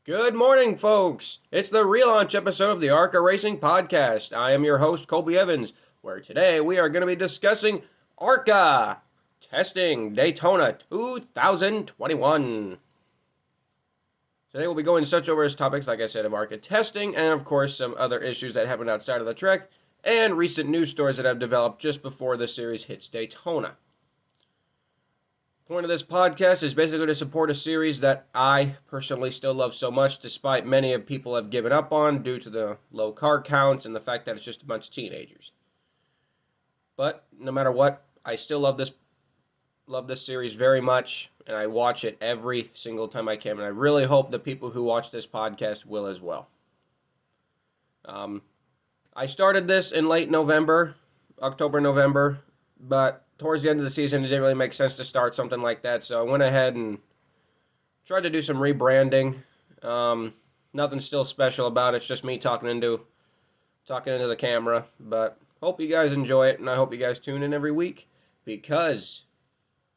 Good morning, folks. It's the Relaunch episode of the ARCA Racing Podcast. I am your host, Colby Evans, where today we are going to be discussing ARCA testing Daytona 2021. Today we'll be going such over as topics, like I said, of ARCA testing and, of course, some other issues that happened outside of the track and recent news stories that have developed just before the series hits Daytona. The point of this podcast is basically to support a series that I personally still love so much, despite many of people have given up on due to the low car counts and the fact that it's just a bunch of teenagers. But no matter what, I still love this series very much, and I watch it every single time I can, and I really hope the people who watch this podcast will as well. I started this in late November, October, November, but towards the end of the season, it didn't really make sense to start something like that, so I went ahead and tried to do some rebranding. Nothing still special about it. It's just me talking into the camera, but hope you guys enjoy it, and I hope you guys tune in every week because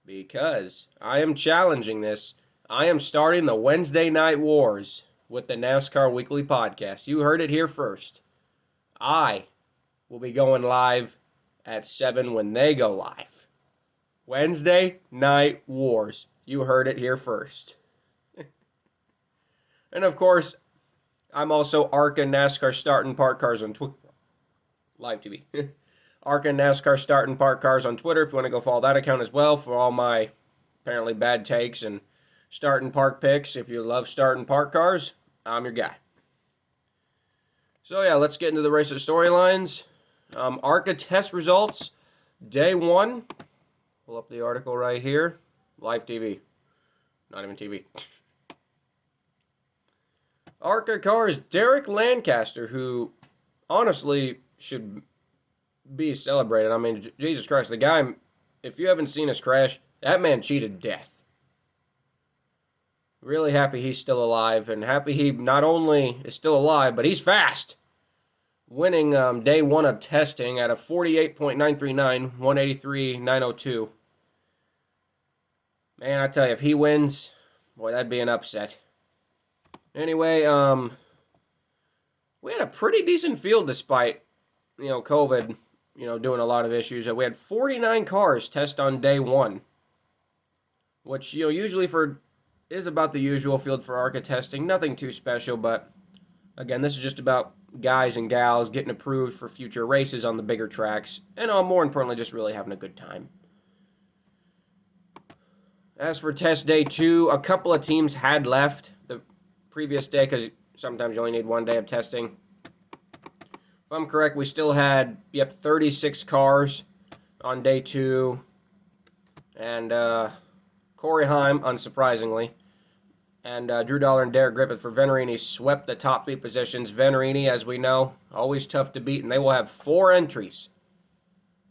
I am challenging this. I am starting the Wednesday Night Wars with the NASCAR Weekly Podcast. You heard it here first. I will be going live at 7 when they go live. Wednesday Night Wars. You heard it here first. And of course, I'm also ARCA NASCAR Start and Park Cars on live TV. ARCA NASCAR Start and Park Cars on Twitter if you want to go follow that account as well for all my apparently bad takes and start and park picks. If you love start and park cars, I'm your guy. So yeah, let's get into the race of storylines. ARCA test results, day 1. Pull up the article right here. Live TV. Not even TV. ARCA cars, Derek Lancaster, who honestly should be celebrated. I mean, Jesus Christ, the guy, if you haven't seen his crash, that man cheated death. Really happy he's still alive, and happy he not only is still alive, but he's fast. Winning day 1 of testing at a 48.939, 183.902. Man, I tell you, if he wins, boy, that'd be an upset. Anyway, we had a pretty decent field despite, COVID, doing a lot of issues. We had 49 cars test on day 1, which, usually is about the usual field for ARCA testing. Nothing too special, but again, this is just about guys and gals getting approved for future races on the bigger tracks, and more importantly, just really having a good time. As for test day 2, a couple of teams had left the previous day because sometimes you only need one day of testing. If I'm correct, we still had, 36 cars on day 2, and Corey Heim, unsurprisingly, and Drew Dollar and Derek Griffith for Venerini swept the top 3 positions. Venerini, as we know, always tough to beat, and they will have 4 entries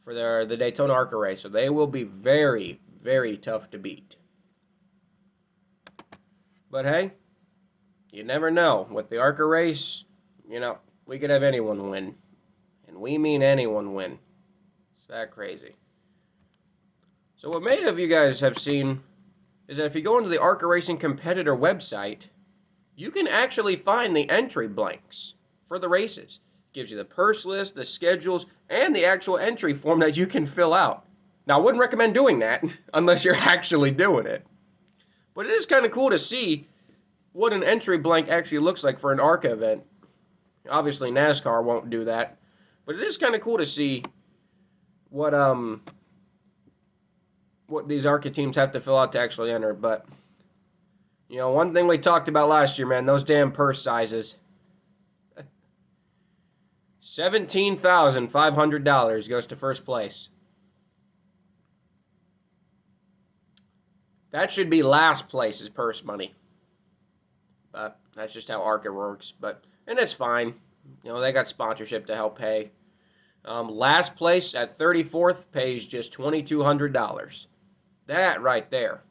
for the Daytona ARCA race, so they will be very, very tough to beat. But hey, you never know. With the ARCA race, we could have anyone win, and we mean anyone win. It's that crazy. So what many of you guys have seen is that if you go into the ARCA Racing competitor website, you can actually find the entry blanks for the races. It gives you the purse list, the schedules, and the actual entry form that you can fill out. Now, I wouldn't recommend doing that unless you're actually doing it. But it is kind of cool to see what an entry blank actually looks like for an ARCA event. Obviously, NASCAR won't do that. But it is kind of cool to see what these ARCA teams have to fill out to actually enter. But, one thing we talked about last year, man, those damn purse sizes. $17,500 goes to first place. That should be last place's purse money. But that's just how ARCA works. And it's fine. They got sponsorship to help pay. Last place at 34th pays just $2,200. That right there,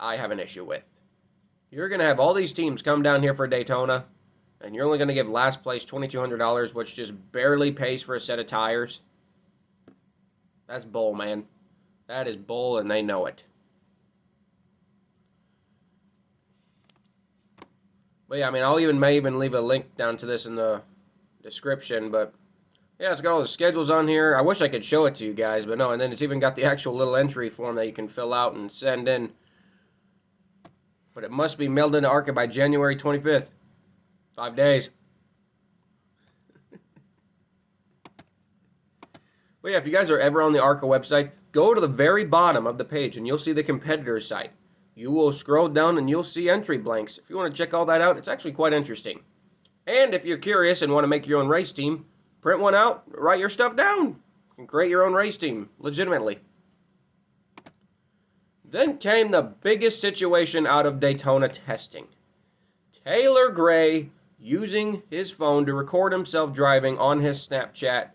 I have an issue with. You're going to have all these teams come down here for Daytona, and you're only going to give last place $2,200, which just barely pays for a set of tires. That's bull, man. That is bull, and they know it. But yeah, I mean, may even leave a link down to this in the description. But yeah, it's got all the schedules on here. I wish I could show it to you guys, but no. And then it's even got the actual little entry form that you can fill out and send in. But it must be mailed into ARCA by January 25th. 5 days. But yeah, if you guys are ever on the ARCA website, go to the very bottom of the page and you'll see the competitor site. You will scroll down and you'll see entry blanks. If you want to check all that out, it's actually quite interesting. And if you're curious and want to make your own race team, print one out, write your stuff down. You can create your own race team, legitimately. Then came the biggest situation out of Daytona testing. Taylor Gray using his phone to record himself driving on his Snapchat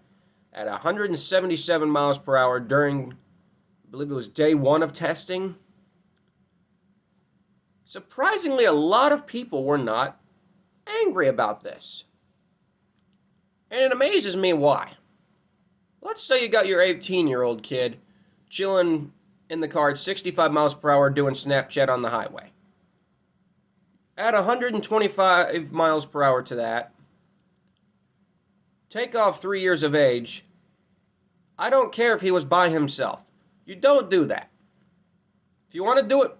at 177 miles per hour during, I believe it was day 1 of testing. Surprisingly, a lot of people were not angry about this. And it amazes me why. Let's say you got your 18-year-old kid chilling in the car at 65 miles per hour doing Snapchat on the highway. Add 125 miles per hour to that. Take off 3 years of age. I don't care if he was by himself. You don't do that. If you want to do it,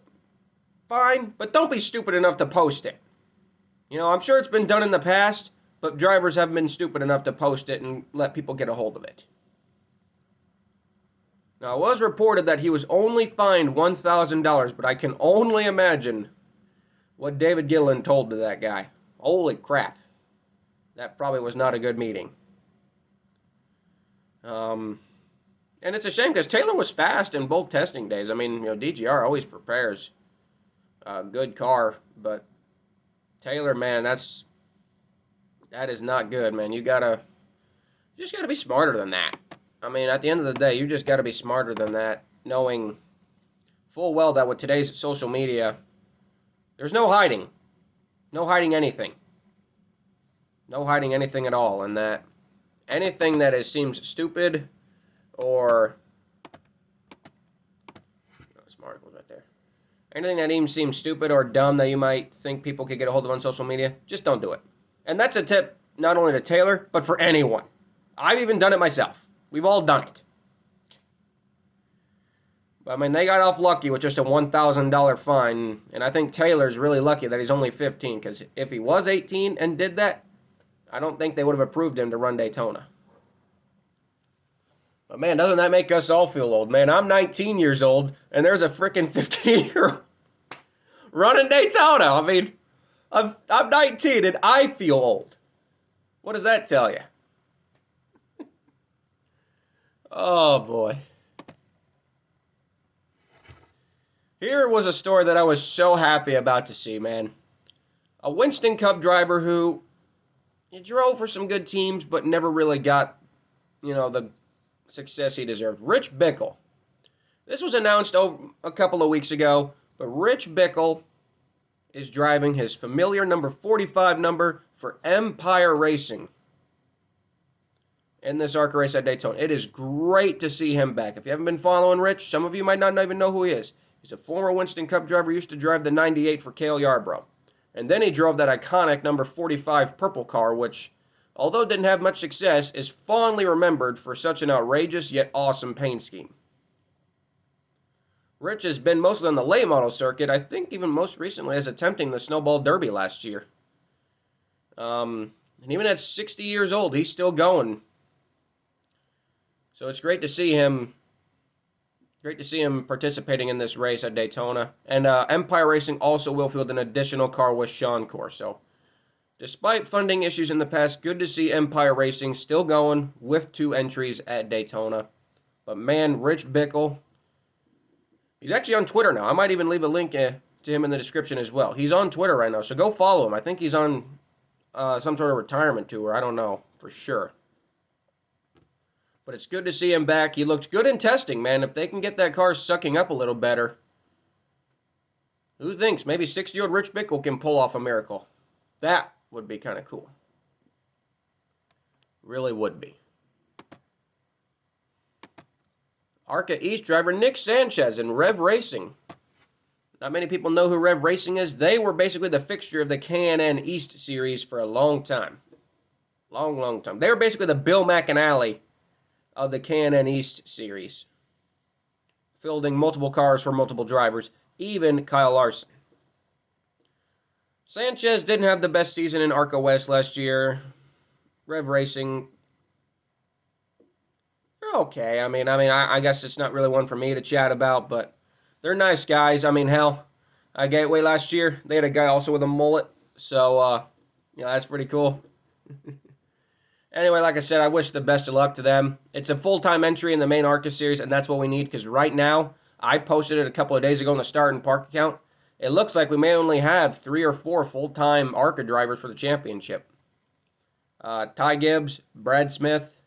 fine, but don't be stupid enough to post it. You know, I'm sure it's been done in the past, but drivers haven't been stupid enough to post it and let people get a hold of it. Now, it was reported that he was only fined $1,000, but I can only imagine what David Gillen told to that guy. Holy crap. That probably was not a good meeting. And it's a shame because Taylor was fast in both testing days. I mean, you know, DGR always prepares a good car, but Taylor, man, that is not good, man. You just gotta be smarter than that. I mean, at the end of the day, you just gotta be smarter than that, knowing full well that with today's social media, there's no hiding. No hiding anything. No hiding anything at all, and that anything that seems stupid or smart was right there. Anything that even seems stupid or dumb that you might think people could get a hold of on social media, just don't do it. And that's a tip not only to Taylor, but for anyone. I've even done it myself. We've all done it. But, I mean, they got off lucky with just a $1,000 fine, and I think Taylor's really lucky that he's only 15, because if he was 18 and did that, I don't think they would have approved him to run Daytona. But, man, doesn't that make us all feel old? Man, I'm 19 years old, and there's a freaking 15-year-old running Daytona. I mean, I'm 19, and I feel old. What does that tell you? Oh, boy. Here was a story that I was so happy about to see, man. A Winston Cup driver who he drove for some good teams, but never really got, the success he deserved. Rich Bickel. This was announced a couple of weeks ago, but Rich Bickel is driving his familiar number 45 number for Empire Racing in this ARCA race at Daytona. It is great to see him back. If you haven't been following Rich, some of you might not even know who he is. He's a former Winston Cup driver, used to drive the 98 for Cale Yarborough. And then he drove that iconic number 45 purple car, which, although didn't have much success, is fondly remembered for such an outrageous yet awesome paint scheme. Rich has been mostly on the late model circuit, I think even most recently as attempting the Snowball Derby last year. And even at 60 years old, he's still going. So it's great to see him. Great to see him participating in this race at Daytona. And Empire Racing also will field an additional car with Sean Corr. So despite funding issues in the past, good to see Empire Racing still going with 2 entries at Daytona. But man, Rich Bickel, he's actually on Twitter now. I might even leave a link to him in the description as well. He's on Twitter right now, so go follow him. I think he's on some sort of retirement tour. I don't know for sure. But it's good to see him back. He looked good in testing, man. If they can get that car sucking up a little better, who thinks maybe 60-year-old Rich Bickel can pull off a miracle? That would be kind of cool. Really would be. ARCA East driver Nick Sanchez in Rev Racing Not many people know who Rev Racing is. They were basically the fixture of the K&N East series for a long time. Long time. They were basically the Bill McAnally of the K&N East series, fielding multiple cars for multiple drivers, even Kyle Larson. Sanchez didn't have the best season in ARCA West last year. Rev Racing, they're okay. I guess it's not really one for me to chat about, but they're nice guys. Hell, Gateway last year, they had a guy also with a mullet, so, that's pretty cool. Anyway, like I said, I wish the best of luck to them. It's a full-time entry in the main ARCA series, and that's what we need, because right now, I posted it a couple of days ago in the Start and Park account. It looks like we may only have 3 or 4 full-time ARCA drivers for the championship. Ty Gibbs, Brad Smith,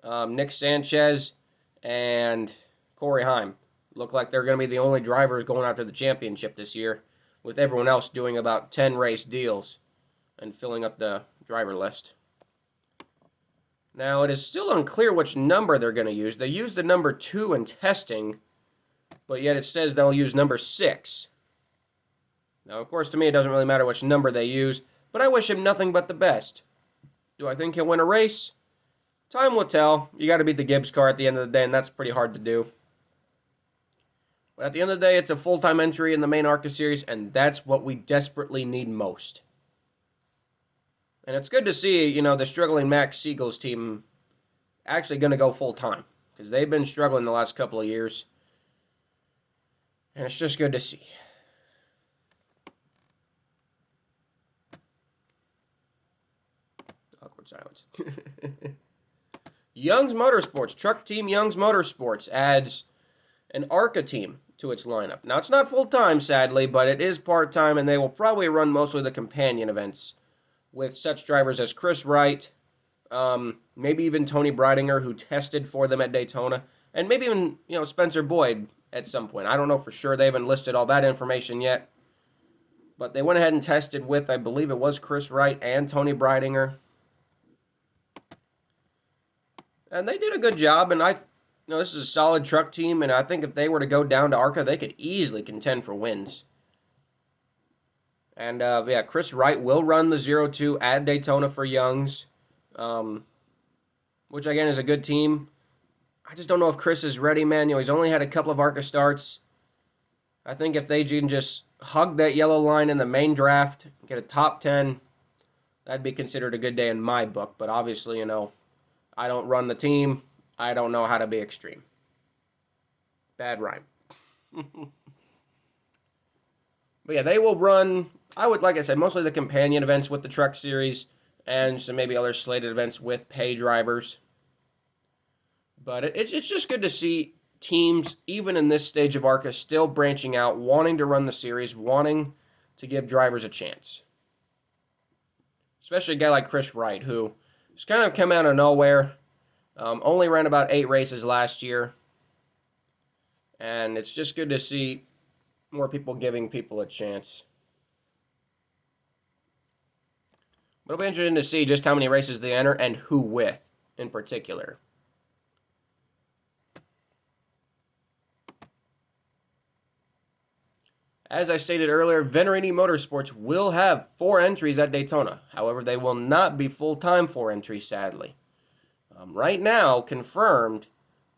Nick Sanchez, and Corey Heim look like they're going to be the only drivers going after the championship this year, with everyone else doing about 10 race deals and filling up the driver list. Now, it is still unclear which number they're going to use. They use the number 2 in testing, but yet it says they'll use number 6. Now, of course, to me, it doesn't really matter which number they use, but I wish him nothing but the best. Do I think he'll win a race? Time will tell. You got to beat the Gibbs car at the end of the day, and that's pretty hard to do. But at the end of the day, it's a full-time entry in the main ARCA series, and that's what we desperately need most. And it's good to see, the struggling Max Siegel's team actually going to go full-time, because they've been struggling the last couple of years. And it's just good to see. Awkward silence. Young's Motorsports, truck team Young's Motorsports adds an ARCA team to its lineup. Now, it's not full-time, sadly, but it is part-time, and they will probably run mostly the companion events with such drivers as Chris Wright, maybe even Tony Breidinger, who tested for them at Daytona, and maybe even, Spencer Boyd at some point. I don't know for sure. They haven't listed all that information yet. But they went ahead and tested with, I believe it was Chris Wright and Tony Breidinger. And they did a good job, and this is a solid truck team, and I think if they were to go down to ARCA, they could easily contend for wins. And, Chris Wright will run the 0-2 at Daytona for Young's, which, again, is a good team. I just don't know if Chris is ready, man. He's only had a couple of ARCA starts. I think if they can just hug that yellow line in the main draft, get a top 10, that'd be considered a good day in my book. But obviously, I don't run the team. I don't know how to be extreme. Bad rhyme. But yeah, they will run, like I said, mostly the companion events with the truck series and some maybe other slated events with pay drivers. But it's just good to see teams, even in this stage of ARCA, still branching out, wanting to run the series, wanting to give drivers a chance. Especially a guy like Chris Wright, who has kind of come out of nowhere, only ran about 8 races last year. And it's just good to see more people giving people a chance. But it'll be interesting to see just how many races they enter and who with in particular. As I stated earlier, Venerini Motorsports will have 4 entries at Daytona. However, they will not be full-time 4 entries, sadly. Right now, confirmed,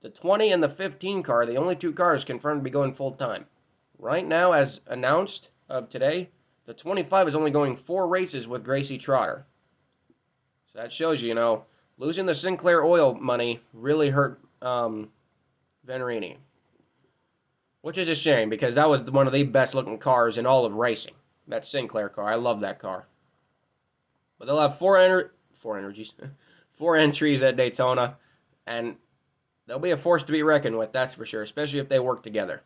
the 20 and the 15 car, the only 2 cars confirmed to be going full-time. Right now, as announced of today, the 25 is only going 4 races with Gracie Trotter. So that shows you, losing the Sinclair oil money really hurt Venerini. Which is a shame, because that was one of the best-looking cars in all of racing. That Sinclair car. I love that car. But they'll have 4 entries at Daytona, and they'll be a force to be reckoned with, that's for sure, especially if they work together.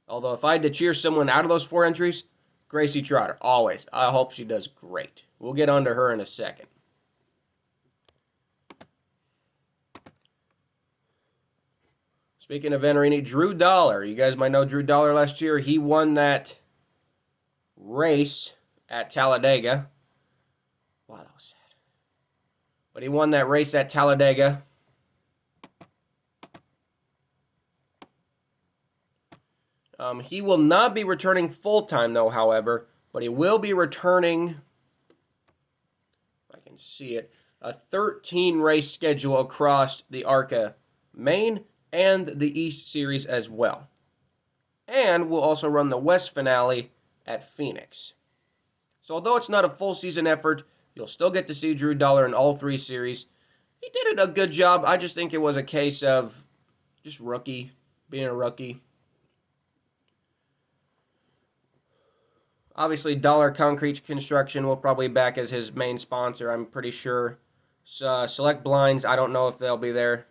Although, if I had to cheer someone out of those 4 entries, Gracie Trotter, always. I hope she does great. We'll get on to her in a second. Speaking of Venerini, Drew Dollar. You guys might know Drew Dollar last year. He won that race at Talladega. Wow, that was sad. But he won that race at Talladega. He will not be returning full-time, though, however, but he will be returning, if I can see it, a 13-race schedule across the ARCA main and the East Series as well. And we'll also run the West finale at Phoenix. So although it's not a full season effort, you'll still get to see Drew Dollar in all 3 series. He did a good job. I just think it was a case of just being a rookie. Obviously, Dollar Concrete Construction will probably be back as his main sponsor, I'm pretty sure. So, Select Blinds, I don't know if they'll be there.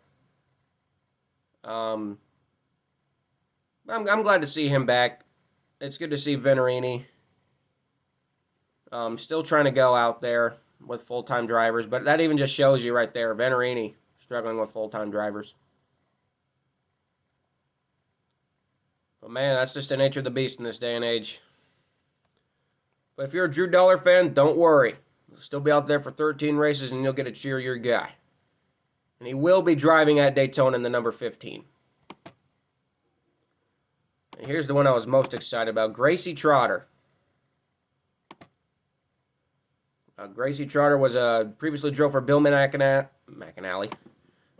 I'm glad to see him back. It's good to see Venerini. Still trying to go out there with full-time drivers, but that even just shows you right there, Venerini struggling with full-time drivers. But man, that's just the nature of the beast in this day and age. But if you're a Drew Dollar fan, don't worry. He'll still be out there for 13 races, and you'll get to cheer your guy. And he will be driving at Daytona in the number 15. And here's the one I was most excited about, Gracie Trotter. Gracie Trotter was previously drove for Bill McAnally.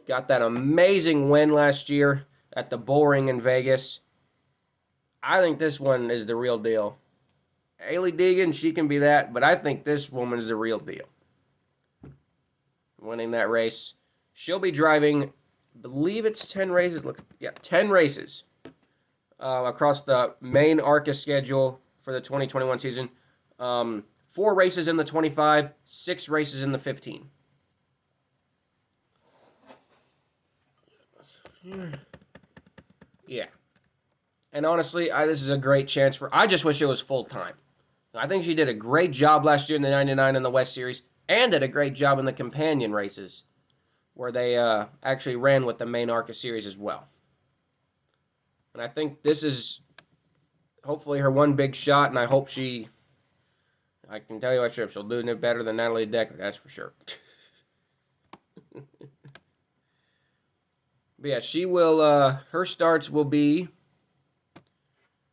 Got that amazing win last year at the Bull Ring in Vegas. I think this one is the real deal. Hailie Deegan, she can be that, but I think this woman is the real deal. Winning that race. She'll be driving, I believe it's 10 races. 10 races across the main ARCA schedule for the 2021 season. 4 races in the 25, 6 races in the 15. Yeah. And honestly, this is a great chance I just wish it was full-time. I think she did a great job last year in the 99 in the West Series, and did a great job in the companion races, where they actually ran with the main ARCA series as well. And I think this is hopefully her one big shot, and I hope I can tell you what, she'll do no better than Natalie Decker, that's for sure. But yeah, she will, her starts will be,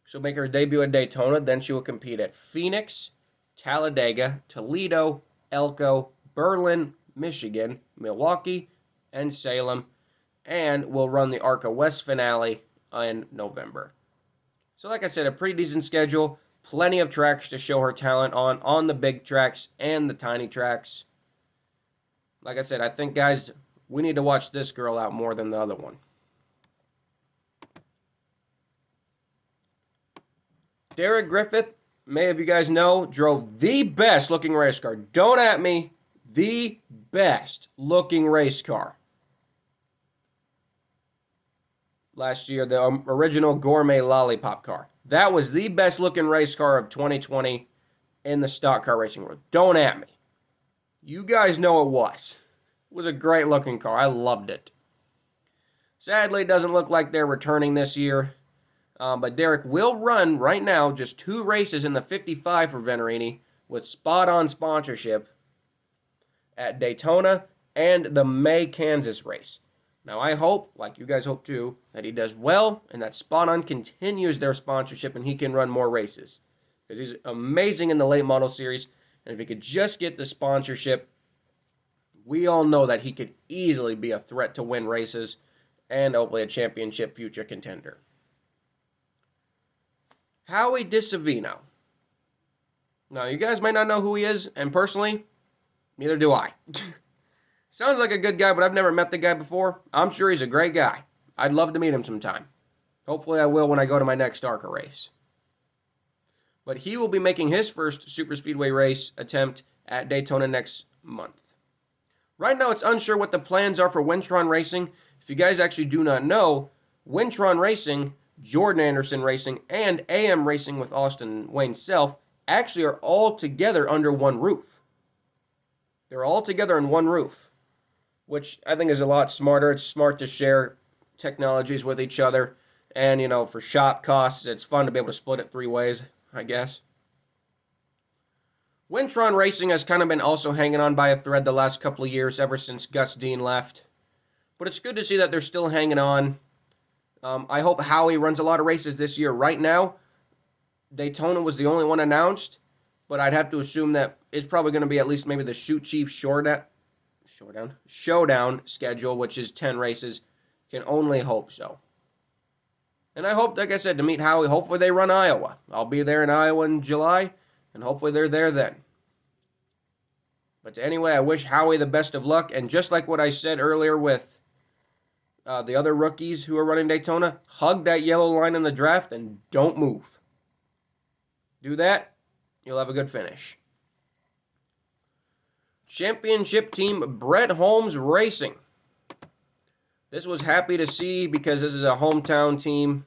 she'll make her debut at Daytona, then she will compete at Phoenix, Talladega, Toledo, Elko, Berlin, Michigan, Milwaukee, and Salem, and will run the ARCA West finale in November. So like I said, a pretty decent schedule, plenty of tracks to show her talent on the big tracks and the tiny tracks. Like I said, I think, guys, we need to watch this girl out more than the other one. Derek Griffith, many of you guys know, drove the best looking race car. Don't at me. The best looking race car. Last year, the original gourmet lollipop car. That was the best looking race car of 2020 in the stock car racing world. Don't at me. You guys know it was. It was a great looking car. I loved it. Sadly, it doesn't look like they're returning this year. But Derek will run right now just 2 races in the 55 for Venerini with spot-on sponsorship at Daytona and the May, Kansas race. Now, I hope, like you guys hope too, that he does well and that Spot-On continues their sponsorship and he can run more races. Because he's amazing in the late model series. And if he could just get the sponsorship, we all know that he could easily be a threat to win races and hopefully a championship future contender. Howie DiSavino. Now, you guys might not know who he is, and personally, neither do I. Sounds like a good guy, but I've never met the guy before. I'm sure he's a great guy. I'd love to meet him sometime. Hopefully I will when I go to my next ARCA race. But he will be making his first superspeedway race attempt at Daytona next month. Right now, it's unsure what the plans are for Wintron Racing. If you guys actually do not know, Wintron Racing, Jordan Anderson Racing, and AM Racing with Austin Wayne Self actually are all together under one roof. They're all together in one roof, which I think is a lot smarter. It's smart to share technologies with each other. And, for shop costs, it's fun to be able to split it 3 ways, I guess. Wintron Racing has kind of been also hanging on by a thread the last couple of years, ever since Gus Dean left. But it's good to see that they're still hanging on. I hope Howie runs a lot of races this year. Right now, Daytona was the only one announced, but I'd have to assume that it's probably going to be at least maybe the Shoot Chief Showdown schedule, which is 10 races. Can only hope so. And I hope, like I said, to meet Howie. Hopefully they run Iowa. I'll be there in Iowa in July, and hopefully they're there then. But anyway, I wish Howie the best of luck. And just like what I said earlier with the other rookies who are running Daytona, hug that yellow line in the draft and don't move. Do that, you'll have a good finish. Championship team Brett Holmes Racing. This was happy to see because this is a hometown team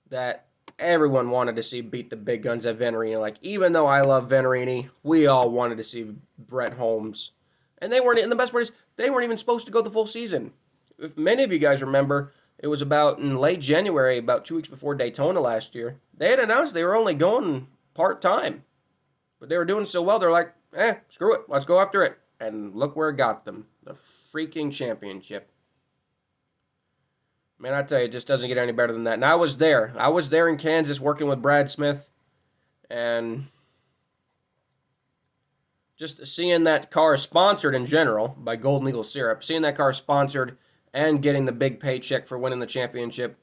that everyone wanted to see beat the big guns at Venturini. Like, even though I love Venturini, we all wanted to see Brett Holmes. And they weren't, and the best part is, they weren't even supposed to go the full season. If many of you guys remember, it was about in late January, about 2 weeks before Daytona last year, they had announced they were only going part-time. But they were doing so well, they're like, screw it, let's go after it. And look where it got them, the freaking championship. Man, I tell you, it just doesn't get any better than that. And I was there. I was there in Kansas working with Brad Smith. And just seeing that car sponsored in general by Golden Eagle Syrup, seeing that car sponsored and getting the big paycheck for winning the championship,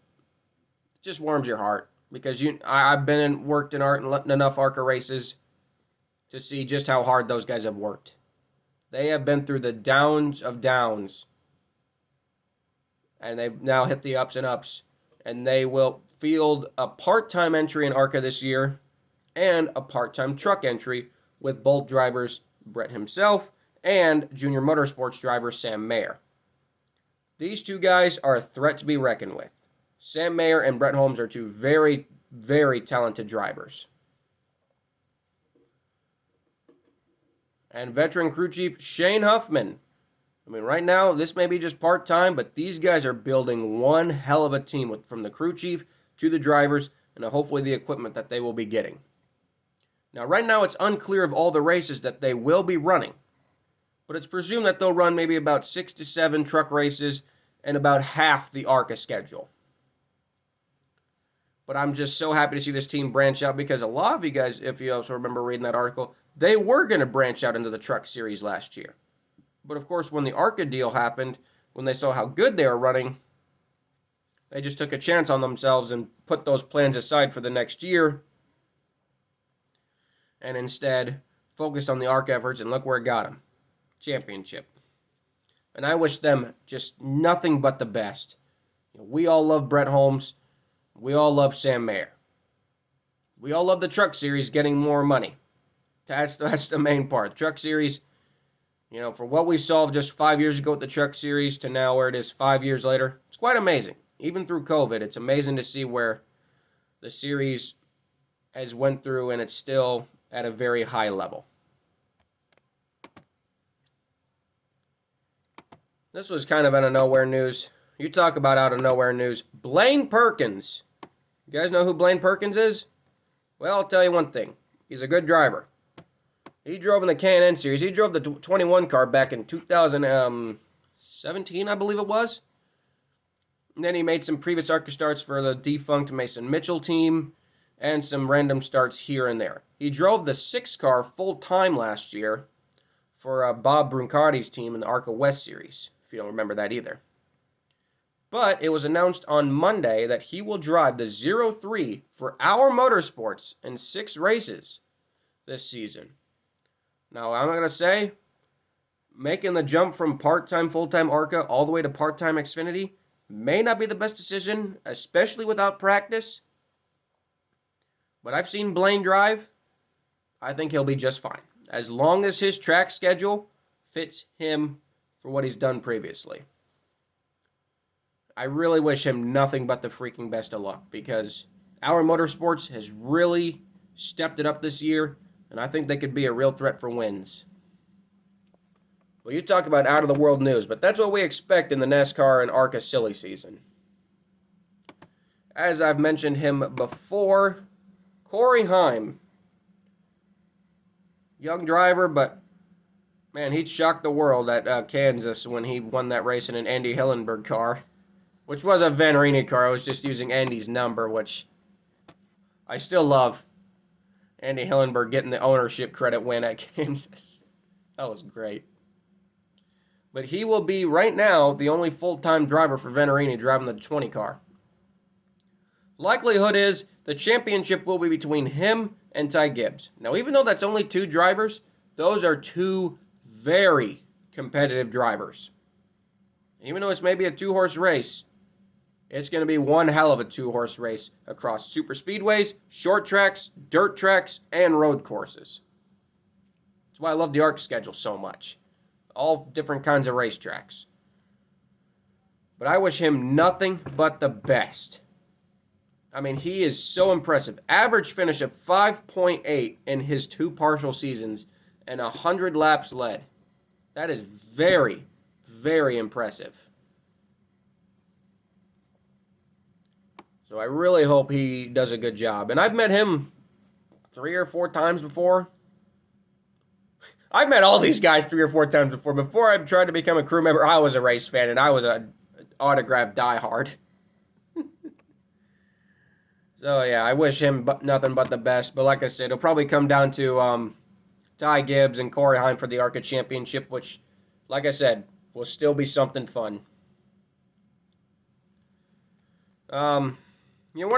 just warms your heart. Because I've worked in enough ARCA races to see just how hard those guys have worked. They have been through the downs of downs. And they've now hit the ups and ups. And they will field a part-time entry in ARCA this year and a part-time truck entry with both drivers, Brett himself and junior motorsports driver Sam Mayer. These two guys are a threat to be reckoned with. Sam Mayer and Brett Holmes are two very, very talented drivers. And veteran crew chief Shane Huffman. I mean, right now, this may be just part-time, but these guys are building one hell of a team from the crew chief to the drivers and hopefully the equipment that they will be getting. Now, right now, it's unclear of all the races that they will be running, but it's presumed that they'll run maybe about 6 to 7 truck races and about half the ARCA schedule. But I'm just so happy to see this team branch out because a lot of you guys, if you also remember reading that article, they were going to branch out into the truck series last year. But of course, when the ARCA deal happened, when they saw how good they were running, they just took a chance on themselves and put those plans aside for the next year. And instead, focused on the ARCA efforts, and look where it got them. Championship. And I wish them just nothing but the best. We all love Brett Holmes. We all love Sam Mayer. We all love the truck series getting more money. That's the main part. The truck series, for what we saw just 5 years ago with the truck series to now where it is 5 years later, it's quite amazing. Even through COVID, it's amazing to see where the series has went through and it's still at a very high level. This was kind of out of nowhere news. You talk about out of nowhere news. Blaine Perkins. You guys know who Blaine Perkins is? Well, I'll tell you one thing. He's a good driver. He drove in the K&N series. He drove the 21 car back in 2017, I believe it was. And then he made some previous ARCA starts for the defunct Mason Mitchell team and some random starts here and there. He drove the 6 car full-time last year for Bob Bruncardi's team in the ARCA West series, if you don't remember that either. But it was announced on Monday that he will drive the 03 for Our Motorsports in 6 races this season. Now, I'm going to say, making the jump from part-time, full-time ARCA all the way to part-time Xfinity may not be the best decision, especially without practice. But I've seen Blaine drive. I think he'll be just fine, as long as his track schedule fits him for what he's done previously. I really wish him nothing but the freaking best of luck, because Our Motorsports has really stepped it up this year, and I think they could be a real threat for wins. Well, you talk about out-of-the-world news, but that's what we expect in the NASCAR and ARCA silly season. As I've mentioned him before, Corey Heim. Young driver, but, man, he shocked the world at Kansas when he won that race in an Andy Hillenberg car. which was a Venturini car. I was just using Andy's number, which I still love. Andy Hillenberg getting the ownership credit win at Kansas. That was great. But he will be, right now, the only full-time driver for Venturini driving the 20 car. Likelihood is the championship will be between him and Ty Gibbs. Now, even though that's only 2 drivers, those are 2 very competitive drivers. Even though it's maybe a 2-horse race, it's going to be one hell of a 2-horse race across super speedways, short tracks, dirt tracks, and road courses. That's why I love the ARC schedule so much. All different kinds of racetracks. But I wish him nothing but the best. I mean, he is so impressive. Average finish of 5.8 in his 2 partial seasons and 100 laps led. That is very, very impressive. So I really hope he does a good job. And I've met him 3 or 4 times before. I've met all these guys 3 or 4 times before. Before I tried to become a crew member, I was a race fan, and I was an autograph diehard. So, yeah, I wish him nothing but the best. But like I said, it'll probably come down to Ty Gibbs and Corey Heim for the ARCA Championship, which, like I said, will still be something fun. One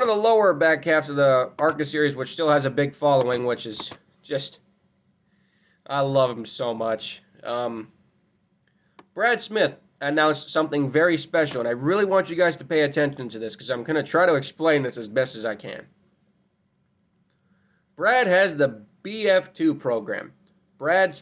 of the lower back halves of the ARCA series, which still has a big following, which is just... I love him so much. Brad Smith announced something very special, and I really want you guys to pay attention to this because I'm going to try to explain this as best as I can. Brad has the BF2 program. Brad's